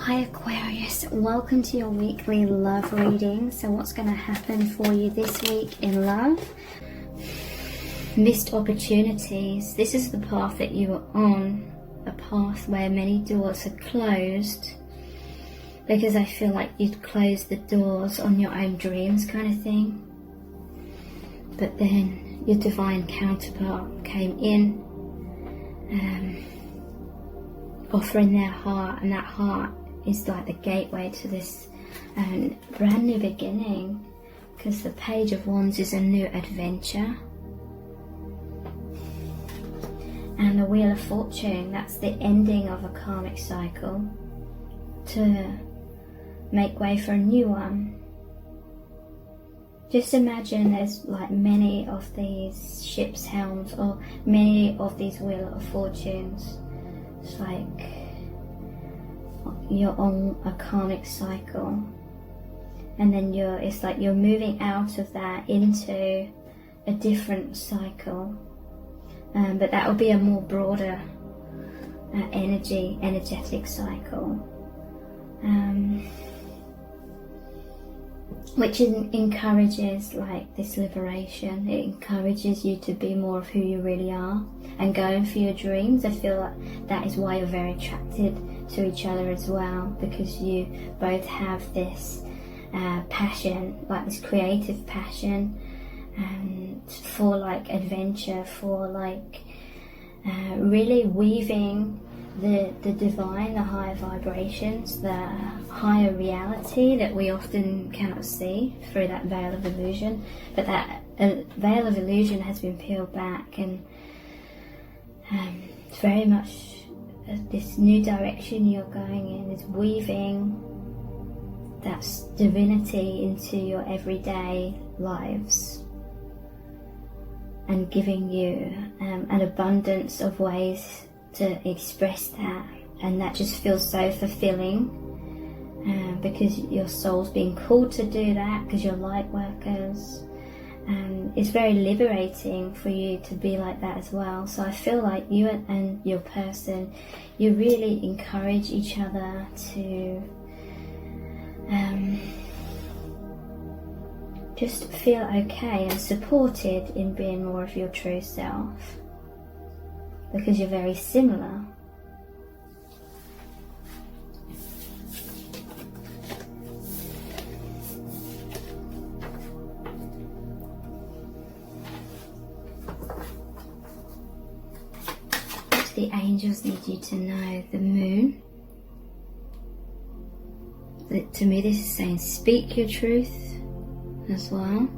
Hi Aquarius, welcome to your weekly love reading. So what's going to happen for you this week in love? Missed opportunities. This is the path that you are on, a path where many doors are closed, because I feel like you'd closed the doors on your own dreams kind of thing. But then your divine counterpart came in, offering their heart, and that heart is like the gateway to this brand new beginning, because the Page of Wands is a new adventure, and the Wheel of Fortune, that's the ending of a karmic cycle to make way for a new one. Just imagine there's like many of these ship's helms, or many of these Wheel of Fortunes. It's like you're on a karmic cycle, and then it's like you're moving out of that into a different cycle, but that will be a more broader energetic cycle, which encourages like this liberation. It encourages you to be more of who you really are and going for your dreams. I feel like that is why you're very attracted to each other as well, because you both have this passion, like this creative passion, and for like adventure, for like really weaving the divine, the higher vibrations, the higher reality that we often cannot see through that veil of illusion. But that veil of illusion has been peeled back, and it's very much this new direction you're going in is weaving that divinity into your everyday lives, and giving you an abundance of ways to express that, and that just feels so fulfilling, because your soul's being called to do that, because you're light workers, and it's very liberating for you to be like that as well. So I feel like you and your person, you really encourage each other to just feel okay and supported in being more of your true self, because you're very similar. What the angels need you to know? The moon. To me, this is saying speak your truth as well.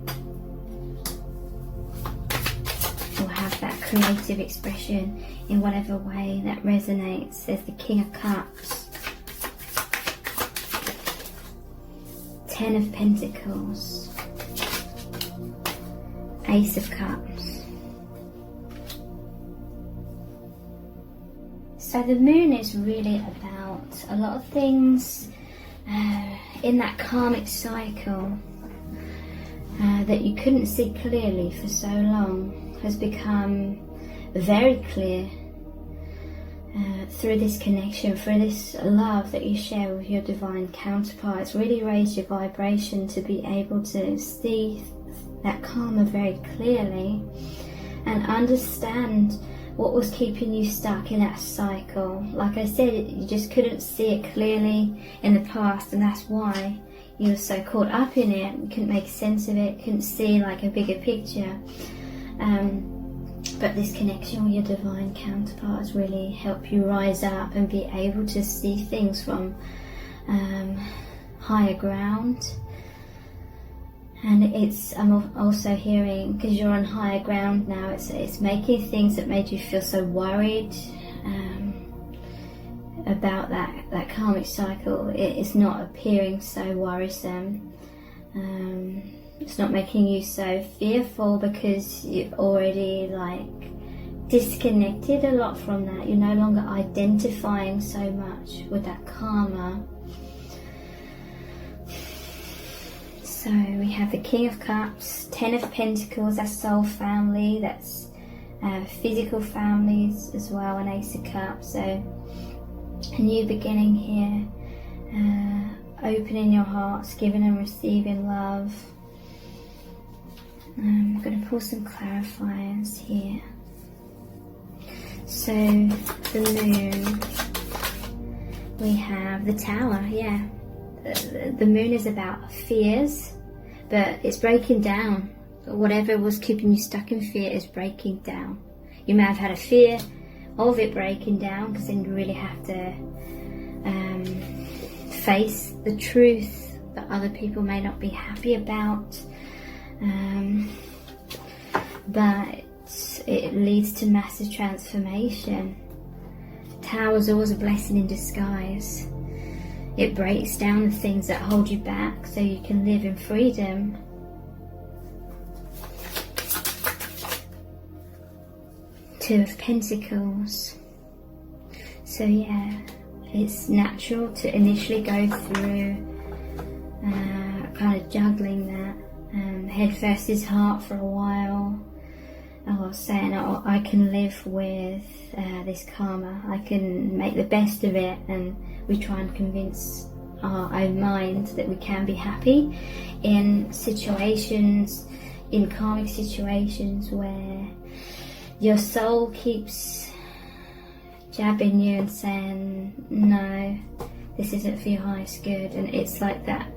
That creative expression in whatever way that resonates. There's the King of Cups, 10 of Pentacles, Ace of Cups. So the moon is really about a lot of things in that karmic cycle that you couldn't see clearly for so long has become very clear through this connection, through this love that you share with your divine counterpart. It's really raised your vibration to be able to see that karma very clearly and understand what was keeping you stuck in that cycle. Like I said, you just couldn't see it clearly in the past, and that's why you were so caught up in it. You couldn't make sense of it, couldn't see like a bigger picture. But this connection with your divine counterparts really help you rise up and be able to see things from higher ground. And I'm also hearing, because you're on higher ground now, it's making things that made you feel so worried about that karmic cycle. It's not appearing so worrisome. It's not making you so fearful, because you've already like disconnected a lot from that. You're no longer identifying so much with that karma. So we have the King of Cups, 10 of Pentacles, that's soul family, that's physical families as well, and Ace of Cups. So a new beginning here, opening your hearts, giving and receiving love. I'm going to pull some clarifiers here. So the moon, we have the Tower. Yeah, the moon is about fears, but it's breaking down. Whatever was keeping you stuck in fear is breaking down. You may have had a fear of it breaking down, because then you really have to face the truth that other people may not be happy about, but it leads to massive transformation. Tower is always a blessing in disguise. It breaks down the things that hold you back so you can live in freedom. Two of Pentacles. So yeah, it's natural to initially go through kind of juggling that. Head first is heart for a while. Or saying, oh, I can live with this karma. I can make the best of it. And we try and convince our own mind that we can be happy in situations, in karmic situations where your soul keeps jabbing you and saying, no, this isn't for your highest good. And it's like that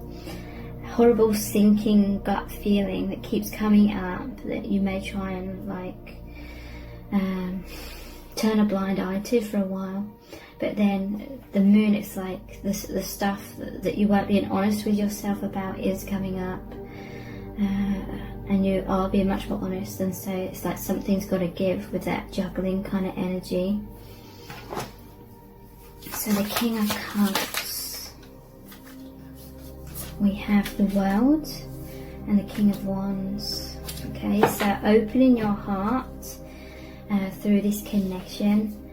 horrible sinking gut feeling that keeps coming up, that you may try and like turn a blind eye to for a while. But then the moon, it's like the stuff that you weren't being honest with yourself about is coming up, and you are being much more honest. And so it's like something's got to give with that juggling kind of energy. So the King of Cups, we have the World and the King of Wands. Okay, so opening your heart through this connection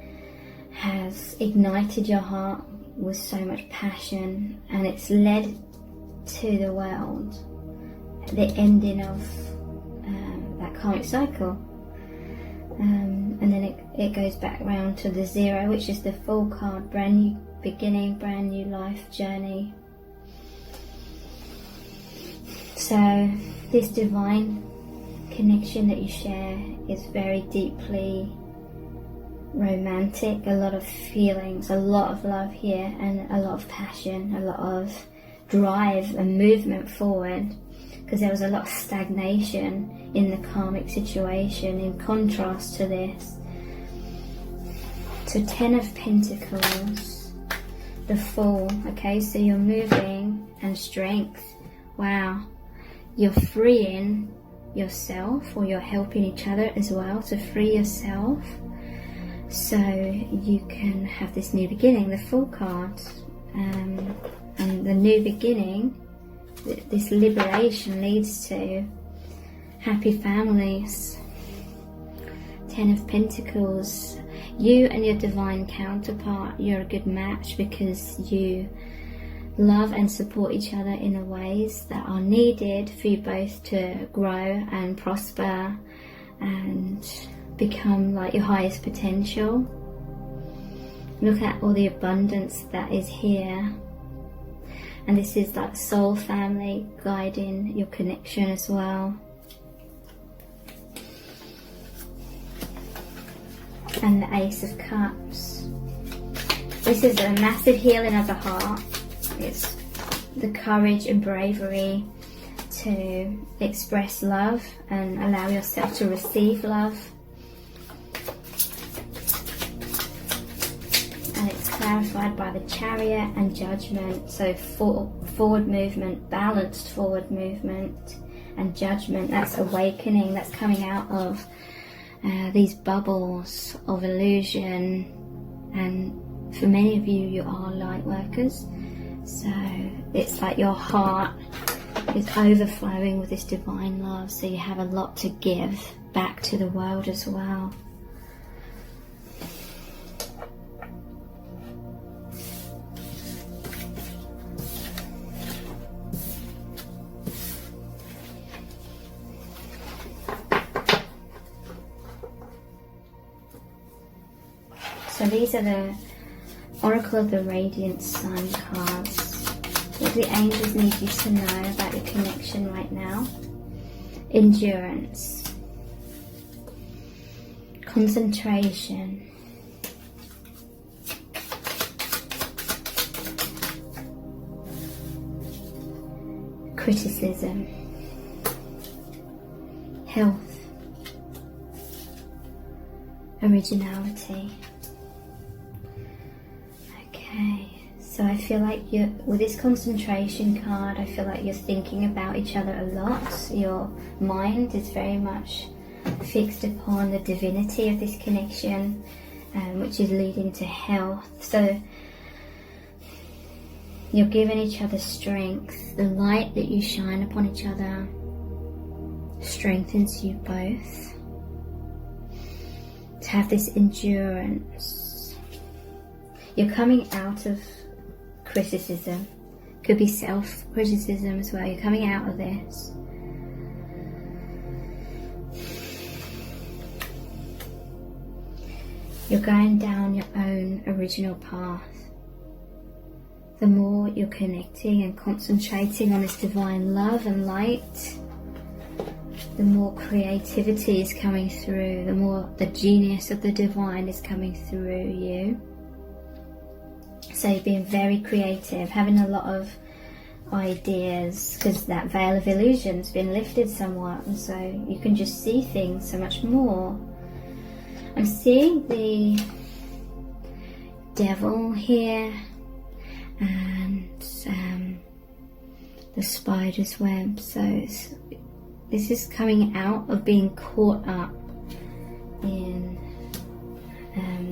has ignited your heart with so much passion, and it's led to the World, the ending of that karmic cycle. And then it goes back round to the Zero, which is the Fool card, brand new beginning, brand new life journey. So this divine connection that you share is very deeply romantic, a lot of feelings, a lot of love here, and a lot of passion, a lot of drive and movement forward, because there was a lot of stagnation in the karmic situation in contrast to this. So 10 of Pentacles, the Fool. Okay, so you're moving, and strength. Wow, you're freeing yourself, or you're helping each other as well to free yourself, so you can have this new beginning, the Fool card. And the new beginning, this liberation, leads to happy families. 10 of Pentacles, you and your divine counterpart, you're a good match, because you love and support each other in the ways that are needed for you both to grow and prosper and become like your highest potential. Look at all the abundance that is here, and this is like soul family guiding your connection as well. And the Ace of Cups, this is a massive healing of the heart. It's the courage and bravery to express love and allow yourself to receive love. And it's clarified by the Chariot and Judgment. So forward movement, balanced forward movement, and Judgment. That's awakening, that's coming out of these bubbles of illusion. And for many of you, you are light workers. So it's like your heart is overflowing with this divine love, so you have a lot to give back to the world as well. So these are the Oracle of the Radiant Sun cards, which do the angels need you to know about your connection right now? Endurance, concentration, criticism, health, originality. Okay, so I feel like with this concentration card, I feel like you're thinking about each other a lot. Your mind is very much fixed upon the divinity of this connection, which is leading to health. So you're giving each other strength. The light that you shine upon each other strengthens you both to have this endurance. You're coming out of criticism. Could be self-criticism as well. You're coming out of this. You're going down your own original path. The more you're connecting and concentrating on this divine love and light, the more creativity is coming through, the more the genius of the divine is coming through you. So you're being very creative, having a lot of ideas, because that veil of illusion's been lifted somewhat, and so you can just see things so much more. I'm seeing the devil here, and the spider's web. So this is coming out of being caught up in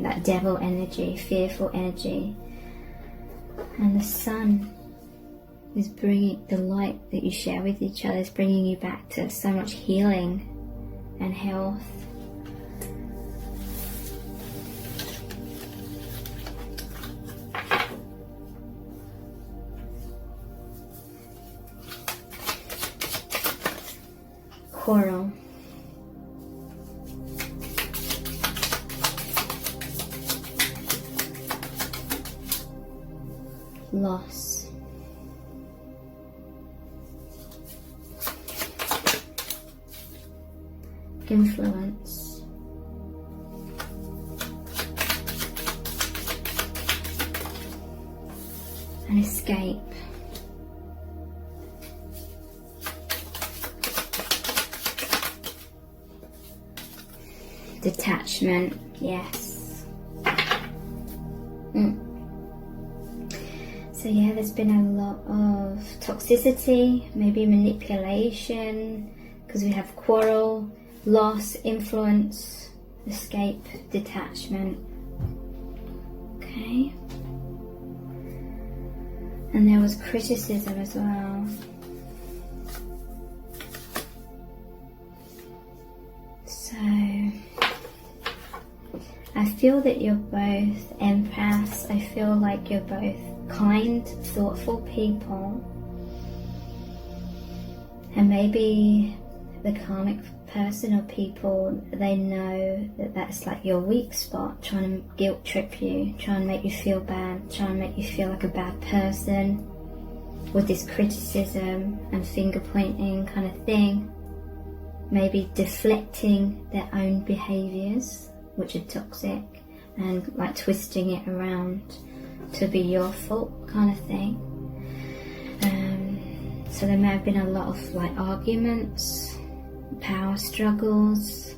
that devil energy, fearful energy. And the sun is bringing the light that you share with each other, is bringing you back to so much healing and health. Coral. Loss. Influence. And escape. Detachment, yes. So yeah, there's been a lot of toxicity, maybe manipulation, because we have quarrel, loss, influence, escape, detachment. Okay. And there was criticism as well. So I feel that you're both empaths. I feel like you're both kind, thoughtful people. And maybe the karmic person or people, they know that that's like your weak spot, trying to guilt trip you, trying to make you feel bad, trying to make you feel like a bad person with this criticism and finger pointing kind of thing. Maybe deflecting their own behaviours, which are toxic, and like twisting it around to be your fault kind of thing. So there may have been a lot of like arguments, power struggles,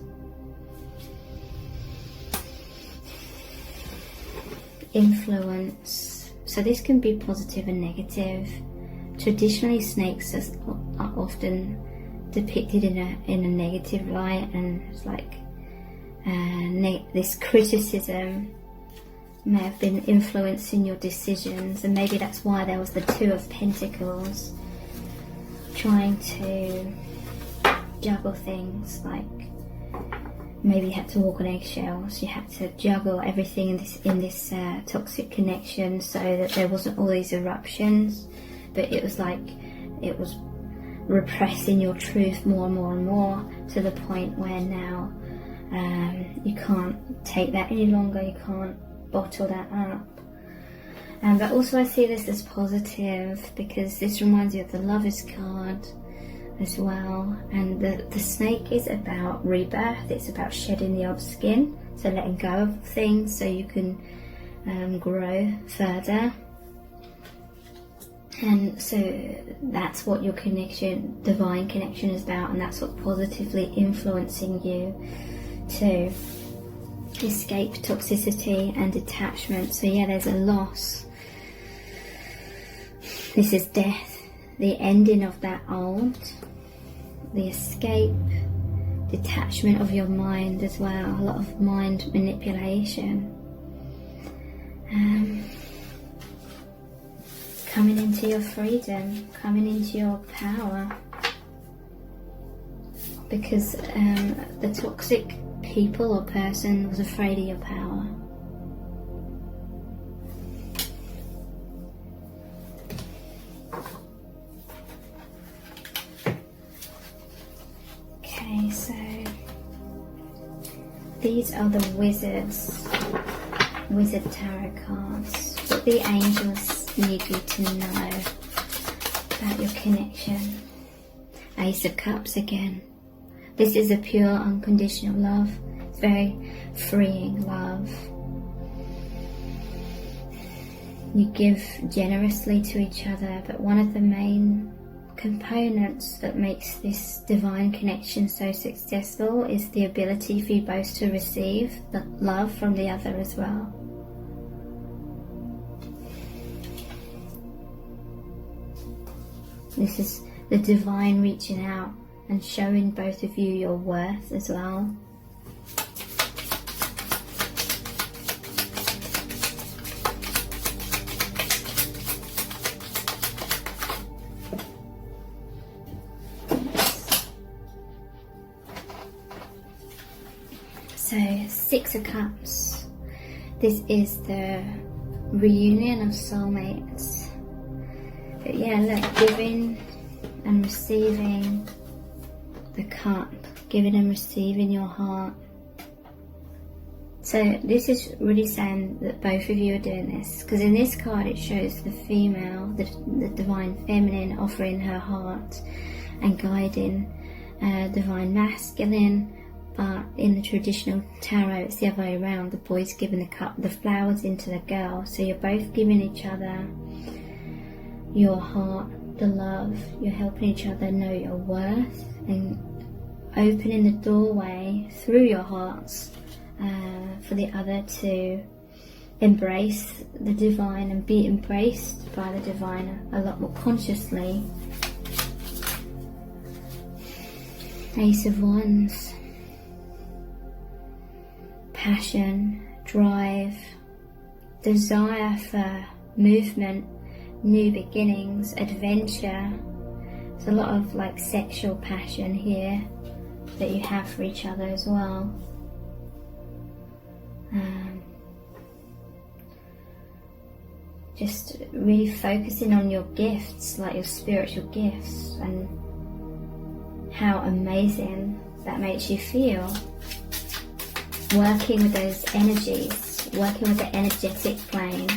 influence. So this can be positive and negative. Traditionally, snakes are often depicted in a negative light, and it's like this criticism may have been influencing your decisions, and maybe that's why there was the Two of Pentacles, trying to juggle things. Like maybe you had to walk on eggshells, you had to juggle everything in this toxic connection, so that there wasn't all these eruptions, but it was like it was repressing your truth more and more and more, to the point where now you can't take that any longer, you can't bottle that up. But also I see this as positive, because this reminds you of the Lovers card as well. And the snake is about rebirth. It's about shedding the old skin, so letting go of things so you can grow further. And so that's what your connection, divine connection, is about, and that's what's positively influencing you to escape toxicity and detachment. So yeah, there's a loss. This is death, the ending of that old, the escape, detachment of your mind as well, a lot of mind manipulation. Coming into your freedom, coming into your power, because the toxic people or person was afraid of your power. Okay, so these are the wizard tarot cards. What the angels need you to know about your connection. Ace of Cups again. This is a pure unconditional love. It's very freeing love. You give generously to each other, but one of the main components that makes this divine connection so successful is the ability for you both to receive the love from the other as well. This is the divine reaching out and showing both of you your worth as well. So, Six of Cups. This is the reunion of soulmates. But yeah, look, giving and receiving the cup, giving and receiving your heart. So this is really saying that both of you are doing this, because in this card it shows the female, the divine feminine, offering her heart and guiding divine masculine. But in the traditional tarot, it's the other way around. The boy's giving the cup, the flowers into the girl. So you're both giving each other your heart, the love. You're helping each other know your worth and opening the doorway through your hearts for the other to embrace the divine and be embraced by the divine a lot more consciously. Ace of Wands. Passion, drive, desire for movement, new beginnings, adventure. There's a lot of like sexual passion here that you have for each other as well. Just really focusing on your gifts, like your spiritual gifts, and how amazing that makes you feel. Working with those energies, working with the energetic plane,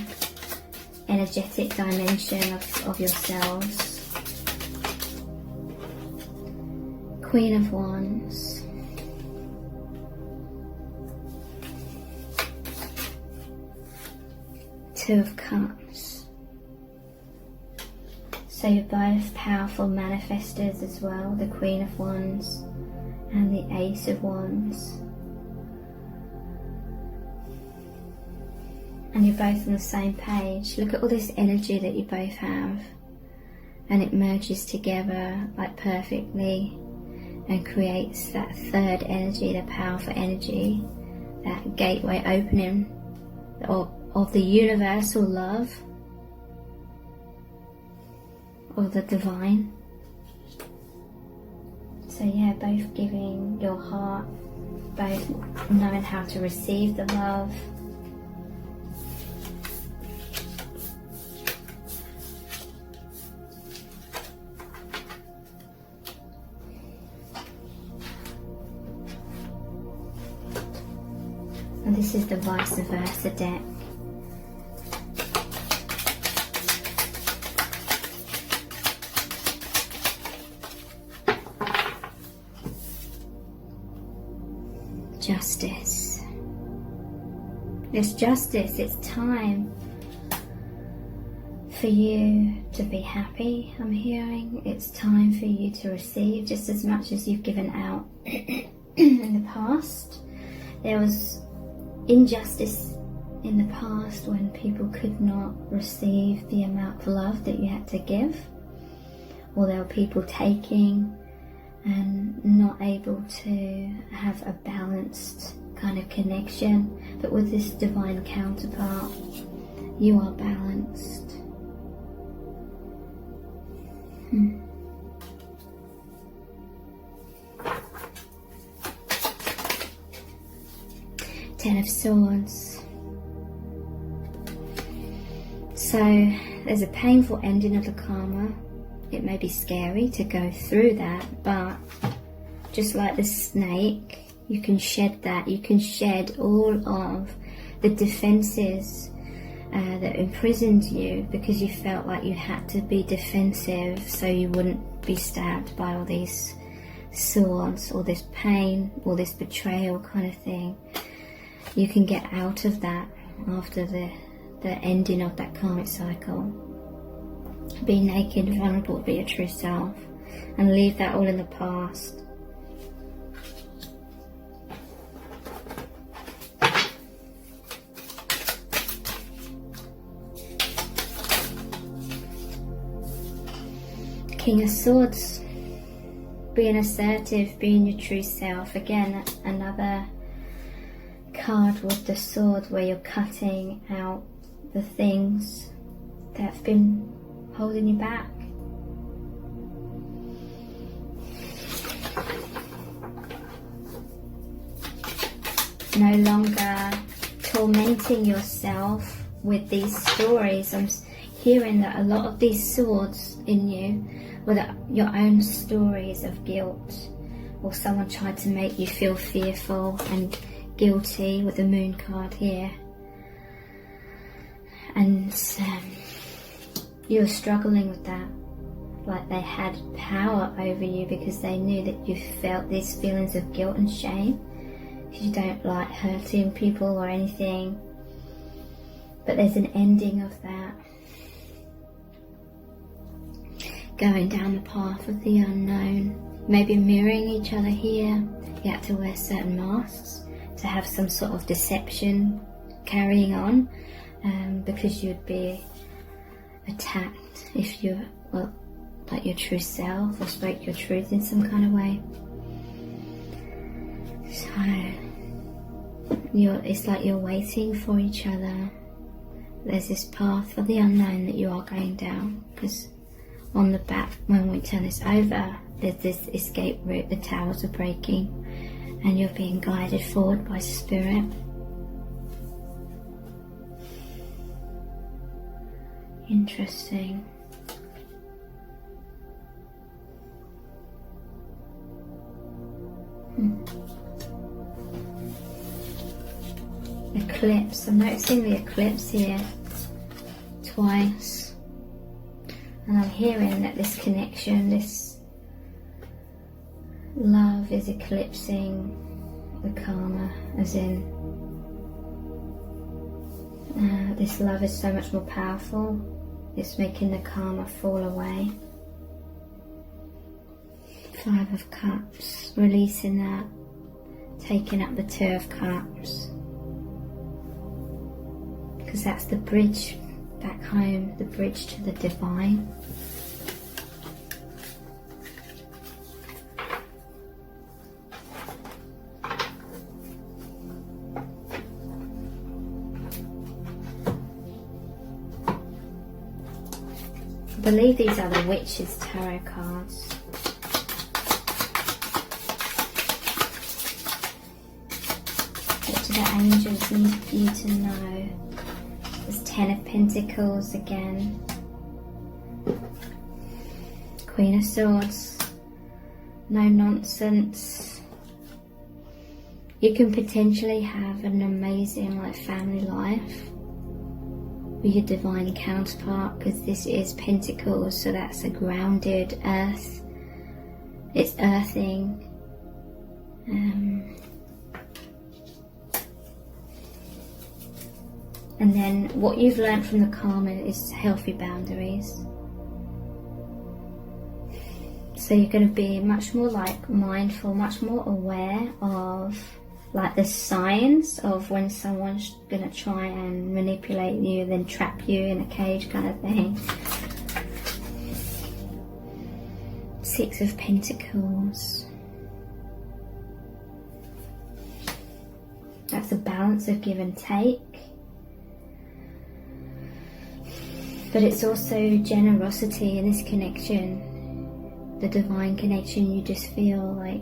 energetic dimension of yourselves. Queen of Wands. Two of Cups. So you're both powerful manifestors as well, the Queen of Wands and the Ace of Wands. And you're both on the same page. Look at all this energy that you both have, and it merges together like perfectly and creates that third energy, the powerful energy, that gateway opening of the universal love of the divine. So yeah, both giving your heart, both knowing how to receive the love. And this is the vice versa deck. justice. It's justice. It's time for you to be happy, I'm hearing. It's time for you to receive just as much as you've given out. In the past, there was injustice in the past when people could not receive the amount of love that you had to give, or there were people taking and not able to have a balanced kind of connection. But with this divine counterpart, you are balanced. Ten of Swords. So there's a painful ending of the karma. It may be scary to go through that, but just like the snake, you can shed that. You can shed all of the defenses that imprisoned you because you felt like you had to be defensive so you wouldn't be stabbed by all these swords, or this pain, or this betrayal kind of thing. You can get out of that after the ending of that karmic cycle. Be naked, vulnerable, be your true self, and leave that all in the past. King of Swords. Being assertive, being your true self. Again, another card with the sword where you're cutting out the things that have been holding you back. No longer tormenting yourself with these stories. I'm hearing that a lot of these swords in you were your own stories of guilt, or someone tried to make you feel fearful and guilty with the moon card here. And you were struggling with that, like they had power over you because they knew that you felt these feelings of guilt and shame because you don't like hurting people or anything. But there's an ending of that. Going down the path of the unknown, maybe mirroring each other here. You had to wear certain masks to have some sort of deception carrying on, because you'd be attacked if you were like your true self or spoke your truth in some kind of way. So it's like you're waiting for each other. There's this path of the unknown that you are going down, because on the back, when we turn this over, there's this escape route. The towers are breaking and you're being guided forward by spirit. Interesting. Eclipse. I'm noticing the eclipse here twice. And I'm hearing that this connection, this love is eclipsing the karma, as in this love is so much more powerful. It's making the karma fall away. 5 of Cups, releasing that, taking up the 2 of Cups. Because that's the bridge back home, the bridge to the divine. I believe these are the Witch's Tarot cards. What do the angels need you to know? There's 10 of Pentacles again. Queen of Swords. No nonsense. You can potentially have an amazing family life with your divine counterpart, because this is Pentacles, so that's a grounded earth. It's earthing. And then what you've learned from the karma is healthy boundaries. So you're going to be much more like mindful, much more aware of like the signs of when someone's going to try and manipulate you, then trap you in a cage kind of thing. Six of Pentacles. That's a balance of give and take. But it's also generosity in this connection. The divine connection, you just feel like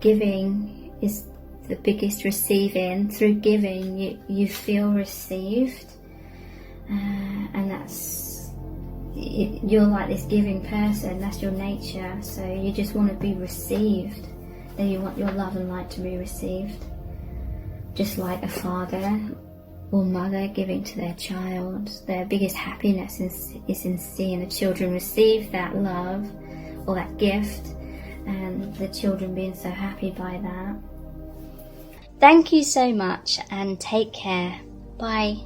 giving is the biggest receiving. Through giving, you feel received. And that's, you're like this giving person, that's your nature. So you just want to be received. Then you want your love and light to be received. Just like a father or mother giving to their child. Their biggest happiness is in seeing the children receive that love or that gift, and the children being so happy by that. Thank you so much and take care. Bye.